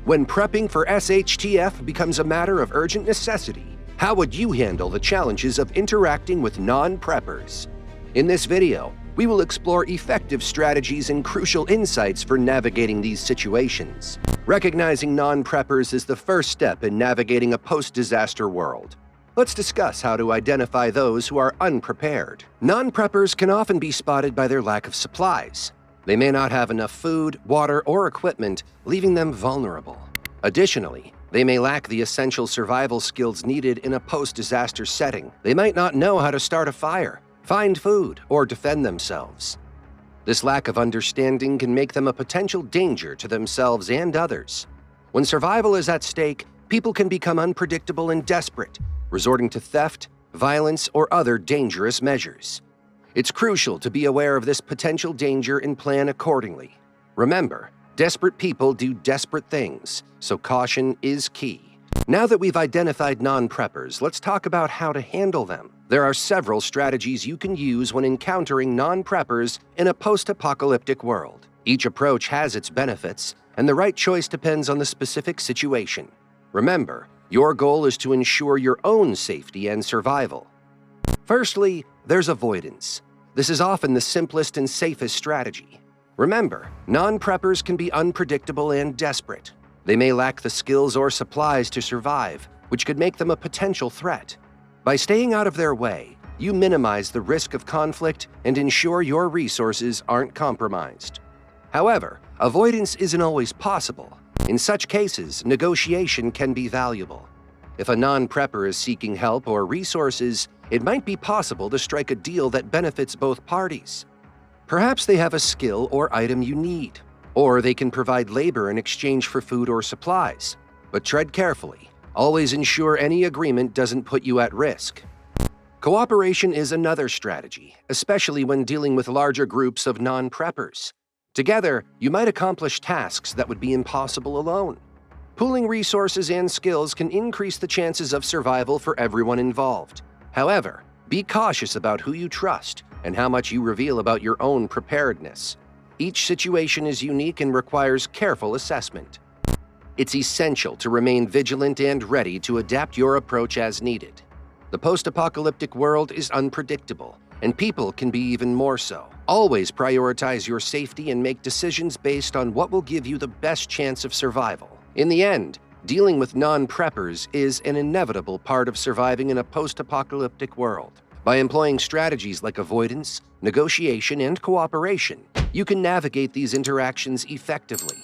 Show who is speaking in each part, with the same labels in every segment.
Speaker 1: When prepping for SHTF becomes a matter of urgent necessity, how would you handle the challenges of interacting with non-preppers? In this video, we will explore effective strategies and crucial insights for navigating these situations. Recognizing non-preppers is the first step in navigating a post-disaster world. Let's discuss how to identify those who are unprepared. Non-preppers can often be spotted by their lack of supplies. They may not have enough food, water, or equipment, leaving them vulnerable. Additionally, they may lack the essential survival skills needed in a post-disaster setting. They might not know how to start a fire, find food, or defend themselves. This lack of understanding can make them a potential danger to themselves and others. When survival is at stake, people can become unpredictable and desperate, resorting to theft, violence, or other dangerous measures. It's crucial to be aware of this potential danger and plan accordingly. Remember, desperate people do desperate things, so caution is key. Now that we've identified non-preppers, let's talk about how to handle them. There are several strategies you can use when encountering non-preppers in a post-apocalyptic world. Each approach has its benefits, and the right choice depends on the specific situation. Remember, your goal is to ensure your own safety and survival. Firstly, there's avoidance. This is often the simplest and safest strategy. Remember, non-preppers can be unpredictable and desperate. They may lack the skills or supplies to survive, which could make them a potential threat. By staying out of their way, you minimize the risk of conflict and ensure your resources aren't compromised. However, avoidance isn't always possible. In such cases, negotiation can be valuable. If a non-prepper is seeking help or resources, it might be possible to strike a deal that benefits both parties. Perhaps they have a skill or item you need, or they can provide labor in exchange for food or supplies. But tread carefully. Always ensure any agreement doesn't put you at risk. Cooperation is another strategy, especially when dealing with larger groups of non-preppers. Together, you might accomplish tasks that would be impossible alone. Pooling resources and skills can increase the chances of survival for everyone involved. However, be cautious about who you trust and how much you reveal about your own preparedness. Each situation is unique and requires careful assessment. It's essential to remain vigilant and ready to adapt your approach as needed. The post-apocalyptic world is unpredictable, and people can be even more so. Always prioritize your safety and make decisions based on what will give you the best chance of survival. In the end, dealing with non-preppers is an inevitable part of surviving in a post-apocalyptic world. By employing strategies like avoidance, negotiation, and cooperation, you can navigate these interactions effectively.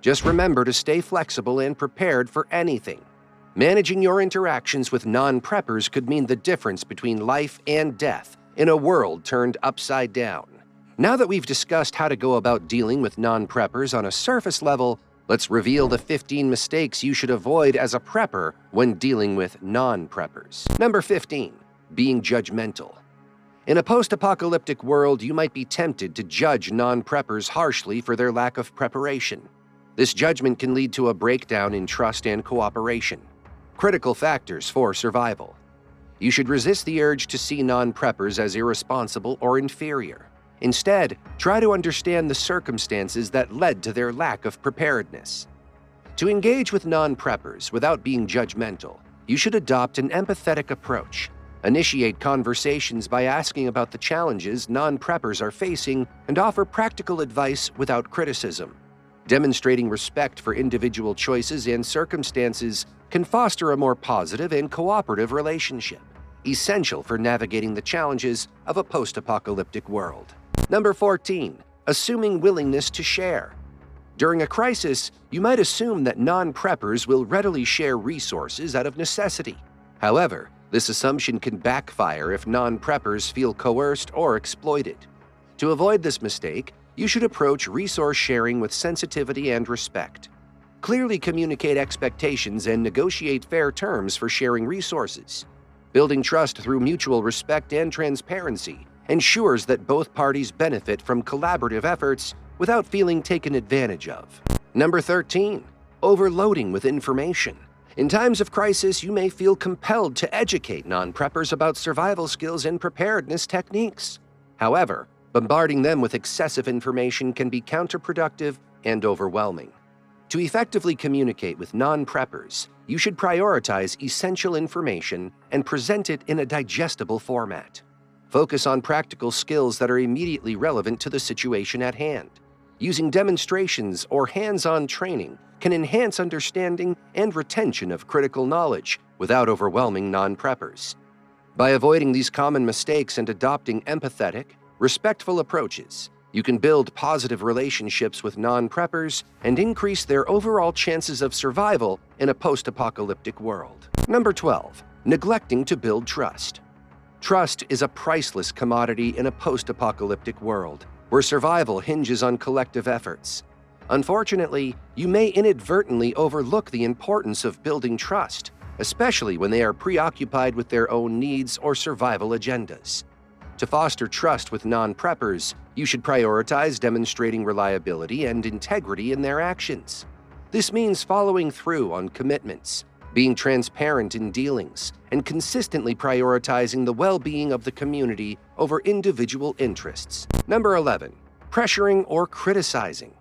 Speaker 1: Just remember to stay flexible and prepared for anything. Managing your interactions with non-preppers could mean the difference between life and death in a world turned upside down. Now that we've discussed how to go about dealing with non-preppers on a surface level, let's reveal the 15 mistakes you should avoid as a prepper when dealing with non-preppers. Number 15. Being judgmental. In a post-apocalyptic world, you might be tempted to judge non-preppers harshly for their lack of preparation. This judgment can lead to a breakdown in trust and cooperation, critical factors for survival. You should resist the urge to see non-preppers as irresponsible or inferior. Instead, try to understand the circumstances that led to their lack of preparedness. To engage with non-preppers without being judgmental, you should adopt an empathetic approach. Initiate conversations by asking about the challenges non-preppers are facing and offer practical advice without criticism. Demonstrating respect for individual choices and circumstances can foster a more positive and cooperative relationship, essential for navigating the challenges of a post-apocalyptic world. Number 14. Assuming willingness to share. During a crisis, you might assume that non-preppers will readily share resources out of necessity. However, this assumption can backfire if non-preppers feel coerced or exploited. To avoid this mistake, you should approach resource sharing with sensitivity and respect. Clearly communicate expectations and negotiate fair terms for sharing resources. Building trust through mutual respect and transparency ensures that both parties benefit from collaborative efforts without feeling taken advantage of. Number 13. Overloading with information. In times of crisis, you may feel compelled to educate non-preppers about survival skills and preparedness techniques. However, bombarding them with excessive information can be counterproductive and overwhelming. To effectively communicate with non-preppers, you should prioritize essential information and present it in a digestible format. Focus on practical skills that are immediately relevant to the situation at hand. Using demonstrations or hands-on training can enhance understanding and retention of critical knowledge without overwhelming non-preppers. By avoiding these common mistakes and adopting empathetic, respectful approaches, you can build positive relationships with non-preppers and increase their overall chances of survival in a post-apocalyptic world. Number 12. Neglecting to build trust. Trust is a priceless commodity in a post-apocalyptic world, where survival hinges on collective efforts. Unfortunately, you may inadvertently overlook the importance of building trust, especially when they are preoccupied with their own needs or survival agendas. To foster trust with non-preppers, you should prioritize demonstrating reliability and integrity in their actions. This means following through on commitments, being transparent in dealings, and consistently prioritizing the well-being of the community over individual interests. Number 11. Pressuring or criticizing.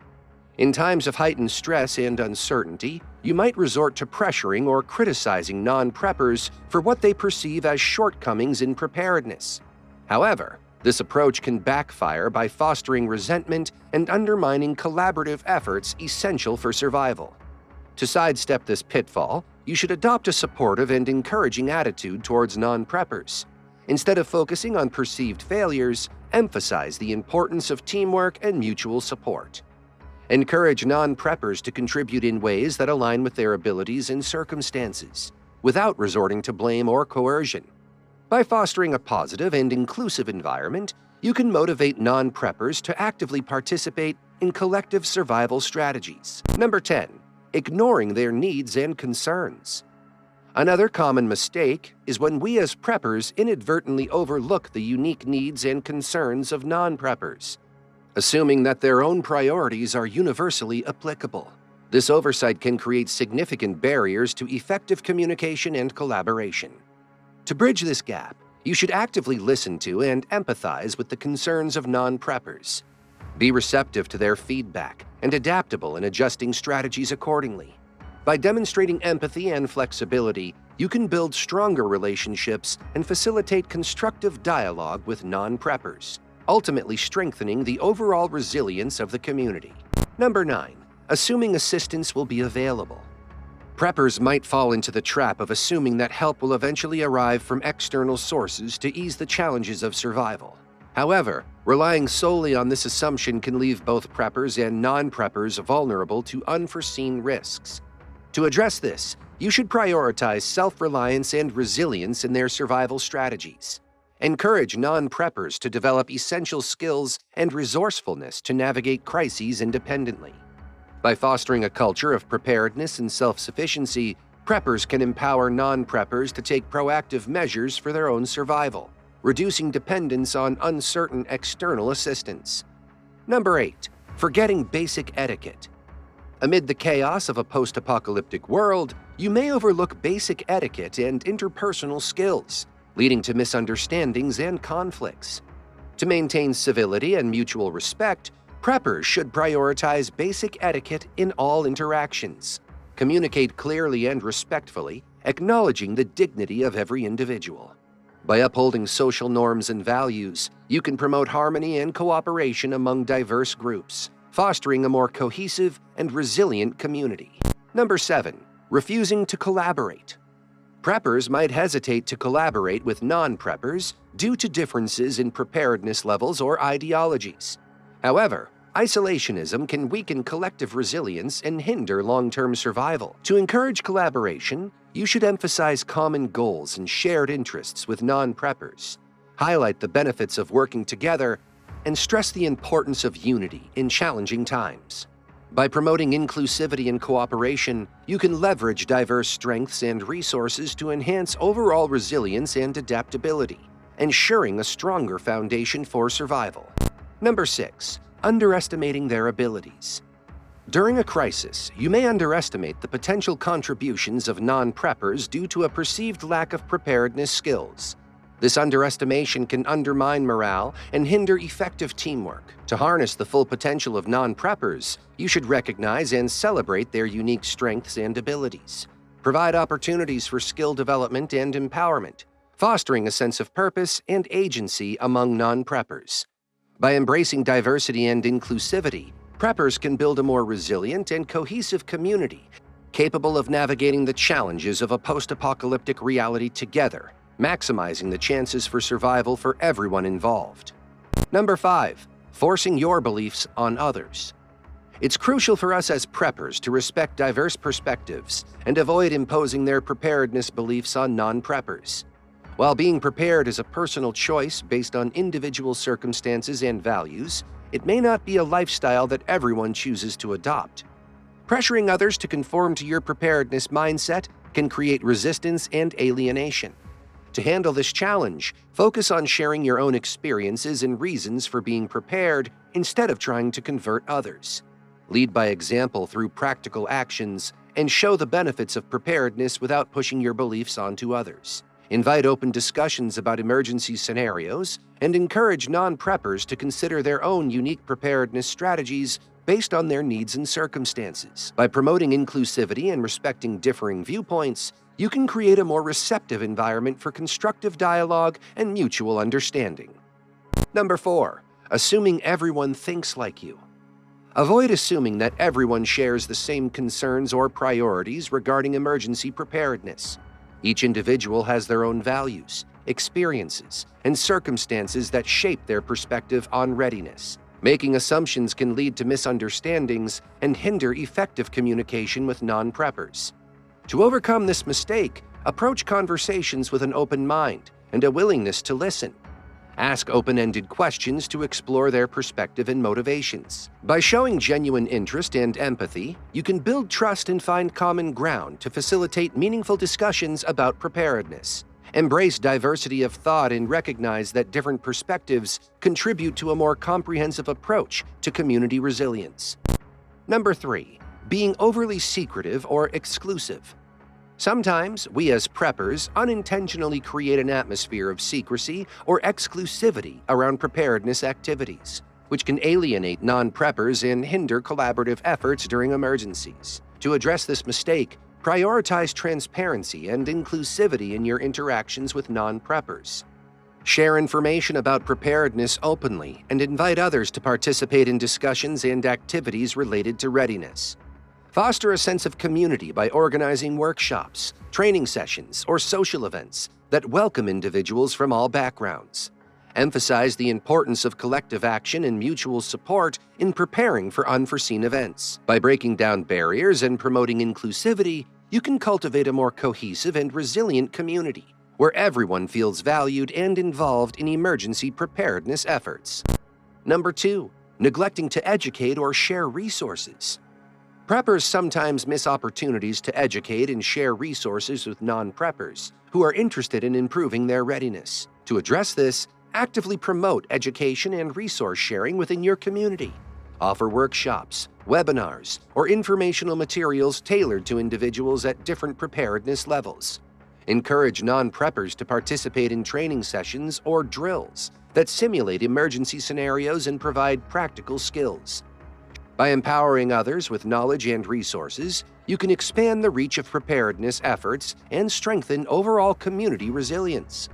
Speaker 1: In times of heightened stress and uncertainty, you might resort to pressuring or criticizing non-preppers for what they perceive as shortcomings in preparedness. However, this approach can backfire by fostering resentment and undermining collaborative efforts essential for survival. To sidestep this pitfall, you should adopt a supportive and encouraging attitude towards non-preppers. Instead of focusing on perceived failures, emphasize the importance of teamwork and mutual support. Encourage non-preppers to contribute in ways that align with their abilities and circumstances, without resorting to blame or coercion. By fostering a positive and inclusive environment, you can motivate non-preppers to actively participate in collective survival strategies. Number 10. Ignoring their needs and concerns. Another common mistake is when we as preppers inadvertently overlook the unique needs and concerns of non-preppers, assuming that their own priorities are universally applicable. This oversight can create significant barriers to effective communication and collaboration. To bridge this gap, you should actively listen to and empathize with the concerns of non-preppers. Be receptive to their feedback and adaptable in adjusting strategies accordingly. By demonstrating empathy and flexibility, you can build stronger relationships and facilitate constructive dialogue with non-preppers, ultimately strengthening the overall resilience of the community. Number 9. Assuming assistance will be available. Preppers might fall into the trap of assuming that help will eventually arrive from external sources to ease the challenges of survival. However, relying solely on this assumption can leave both preppers and non-preppers vulnerable to unforeseen risks. To address this, you should prioritize self-reliance and resilience in their survival strategies. Encourage non-preppers to develop essential skills and resourcefulness to navigate crises independently. By fostering a culture of preparedness and self-sufficiency, preppers can empower non-preppers to take proactive measures for their own survival, reducing dependence on uncertain external assistance. Number 8. Forgetting basic etiquette. Amid the chaos of a post-apocalyptic world, you may overlook basic etiquette and interpersonal skills, leading to misunderstandings and conflicts. To maintain civility and mutual respect, preppers should prioritize basic etiquette in all interactions. Communicate clearly and respectfully, acknowledging the dignity of every individual. By upholding social norms and values, you can promote harmony and cooperation among diverse groups, fostering a more cohesive and resilient community. Number 7. Refusing to collaborate. Preppers might hesitate to collaborate with non-preppers due to differences in preparedness levels or ideologies. However, isolationism can weaken collective resilience and hinder long-term survival. To encourage collaboration, you should emphasize common goals and shared interests with non-preppers, highlight the benefits of working together, and stress the importance of unity in challenging times. By promoting inclusivity and cooperation, you can leverage diverse strengths and resources to enhance overall resilience and adaptability, ensuring a stronger foundation for survival. Number 6. Underestimating their abilities. During a crisis, you may underestimate the potential contributions of non-preppers due to a perceived lack of preparedness skills. This underestimation can undermine morale and hinder effective teamwork. To harness the full potential of non-preppers, you should recognize and celebrate their unique strengths and abilities. Provide opportunities for skill development and empowerment, fostering a sense of purpose and agency among non-preppers. By embracing diversity and inclusivity, preppers can build a more resilient and cohesive community, capable of navigating the challenges of a post-apocalyptic reality together, maximizing the chances for survival for everyone involved. Number 5. Forcing your beliefs on others. It's crucial for us as preppers to respect diverse perspectives and avoid imposing their preparedness beliefs on non-preppers. While being prepared is a personal choice based on individual circumstances and values, it may not be a lifestyle that everyone chooses to adopt. Pressuring others to conform to your preparedness mindset can create resistance and alienation. To handle this challenge, focus on sharing your own experiences and reasons for being prepared instead of trying to convert others. Lead by example through practical actions and show the benefits of preparedness without pushing your beliefs onto others. Invite open discussions about emergency scenarios and encourage non-preppers to consider their own unique preparedness strategies based on their needs and circumstances. By promoting inclusivity and respecting differing viewpoints, you can create a more receptive environment for constructive dialogue and mutual understanding. Number 4. Assuming everyone thinks like you. Avoid assuming that everyone shares the same concerns or priorities regarding emergency preparedness. Each individual has their own values, experiences, and circumstances that shape their perspective on readiness. Making assumptions can lead to misunderstandings and hinder effective communication with non-preppers. To overcome this mistake, approach conversations with an open mind and a willingness to listen. Ask open-ended questions to explore their perspective and motivations. By showing genuine interest and empathy, you can build trust and find common ground to facilitate meaningful discussions about preparedness. Embrace diversity of thought and recognize that different perspectives contribute to a more comprehensive approach to community resilience. Number 3. Being overly secretive or exclusive. Sometimes, we as preppers unintentionally create an atmosphere of secrecy or exclusivity around preparedness activities, which can alienate non-preppers and hinder collaborative efforts during emergencies. To address this mistake, prioritize transparency and inclusivity in your interactions with non-preppers. Share information about preparedness openly and invite others to participate in discussions and activities related to readiness. Foster a sense of community by organizing workshops, training sessions, or social events that welcome individuals from all backgrounds. Emphasize the importance of collective action and mutual support in preparing for unforeseen events. By breaking down barriers and promoting inclusivity, you can cultivate a more cohesive and resilient community, where everyone feels valued and involved in emergency preparedness efforts. Number 2. Neglecting to educate or share resources. Preppers sometimes miss opportunities to educate and share resources with non-preppers who are interested in improving their readiness. To address this, actively promote education and resource sharing within your community. Offer workshops, webinars, or informational materials tailored to individuals at different preparedness levels. Encourage non-preppers to participate in training sessions or drills that simulate emergency scenarios and provide practical skills. By empowering others with knowledge and resources, you can expand the reach of preparedness efforts and strengthen overall community resilience.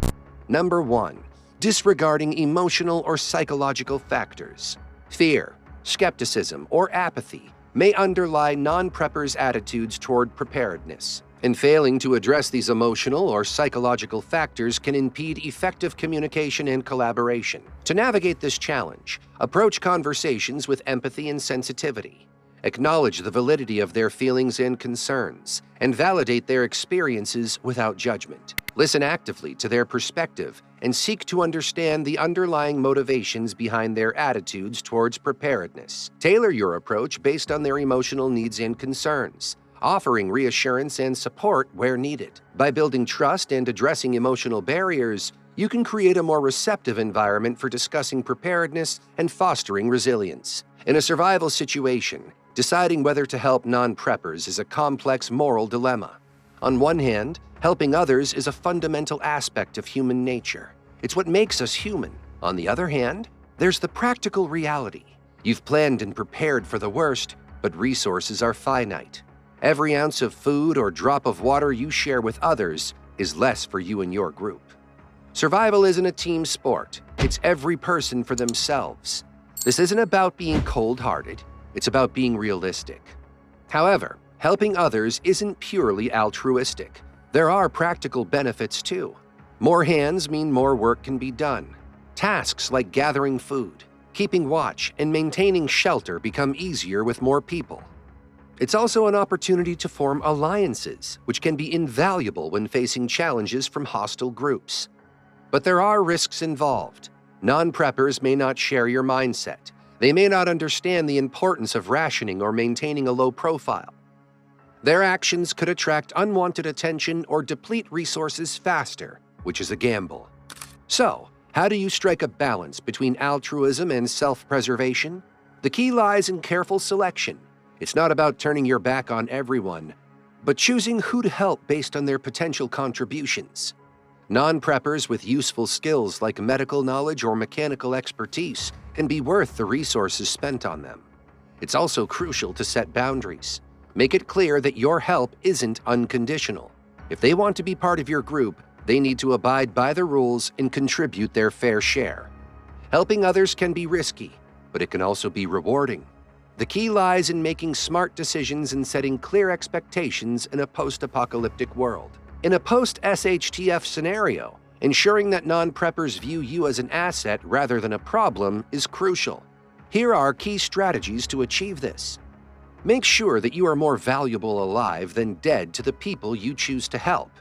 Speaker 1: Number 1. Disregarding emotional or psychological factors. Fear, skepticism, or apathy may underlie non-preppers' attitudes toward preparedness, and failing to address these emotional or psychological factors can impede effective communication and collaboration. To navigate this challenge, approach conversations with empathy and sensitivity. Acknowledge the validity of their feelings and concerns, and validate their experiences without judgment. Listen actively to their perspective and seek to understand the underlying motivations behind their attitudes towards preparedness. Tailor your approach based on their emotional needs and concerns, offering reassurance and support where needed. By building trust and addressing emotional barriers, you can create a more receptive environment for discussing preparedness and fostering resilience. In a survival situation, deciding whether to help non-preppers is a complex moral dilemma. On one hand, helping others is a fundamental aspect of human nature, It's what makes us human. On the other hand, there's the practical reality. You've planned and prepared for the worst, but resources are finite. Every ounce of food or drop of water you share with others is less for you and your group. Survival isn't a team sport. It's every person for themselves. This isn't about being cold-hearted. It's about being realistic. However, helping others isn't purely altruistic. There are practical benefits too. More hands mean more work can be done. Tasks like gathering food, keeping watch, and maintaining shelter become easier with more people. It's also an opportunity to form alliances, which can be invaluable when facing challenges from hostile groups. But there are risks involved. Non-preppers may not share your mindset. They may not understand the importance of rationing or maintaining a low profile. Their actions could attract unwanted attention or deplete resources faster, which is a gamble. So, how do you strike a balance between altruism and self-preservation? The key lies in careful selection. It's not about turning your back on everyone, but choosing who to help based on their potential contributions. Non-preppers with useful skills like medical knowledge or mechanical expertise can be worth the resources spent on them. It's also crucial to set boundaries. Make it clear that your help isn't unconditional. If they want to be part of your group, they need to abide by the rules and contribute their fair share. Helping others can be risky, but it can also be rewarding. The key lies in making smart decisions and setting clear expectations in a post-apocalyptic world. In a post-SHTF scenario, ensuring that non-preppers view you as an asset rather than a problem is crucial. Here are key strategies to achieve this. Make sure that you are more valuable alive than dead to the people you choose to help.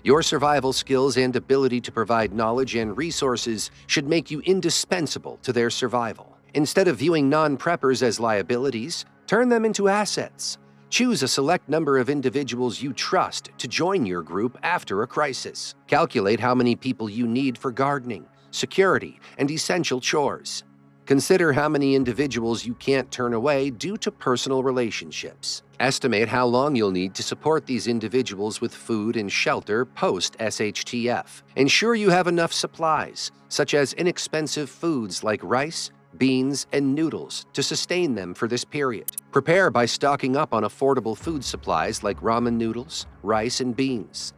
Speaker 1: Your survival skills and ability to provide knowledge and resources should make you indispensable to their survival. Instead of viewing non-preppers as liabilities, turn them into assets. Choose a select number of individuals you trust to join your group after a crisis. Calculate how many people you need for gardening, security, and essential chores. Consider how many individuals you can't turn away due to personal relationships. Estimate how long you'll need to support these individuals with food and shelter post-SHTF. Ensure you have enough supplies, such as inexpensive foods like rice, beans, and noodles to sustain them for this period. Prepare by stocking up on affordable food supplies like ramen noodles, rice, and beans.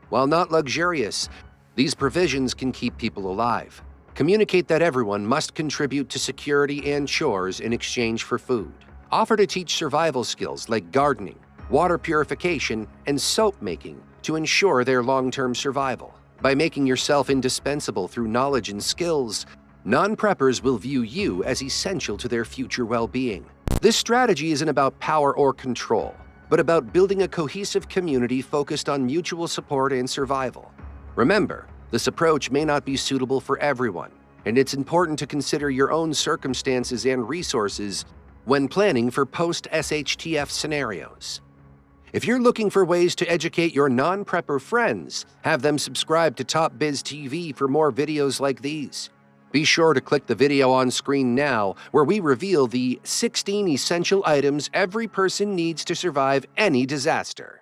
Speaker 1: While not luxurious, these provisions can keep people alive. Communicate that everyone must contribute to security and chores in exchange for food. Offer to teach survival skills like gardening, water purification, and soap making to ensure their long-term survival. By making yourself indispensable through knowledge and skills, non-preppers will view you as essential to their future well-being. This strategy isn't about power or control, but about building a cohesive community focused on mutual support and survival. Remember, this approach may not be suitable for everyone, and it's important to consider your own circumstances and resources when planning for post-SHTF scenarios. If you're looking for ways to educate your non-prepper friends, have them subscribe to Top Biz TV for more videos like these. Be sure to click the video on screen now, where we reveal the 16 essential items every person needs to survive any disaster.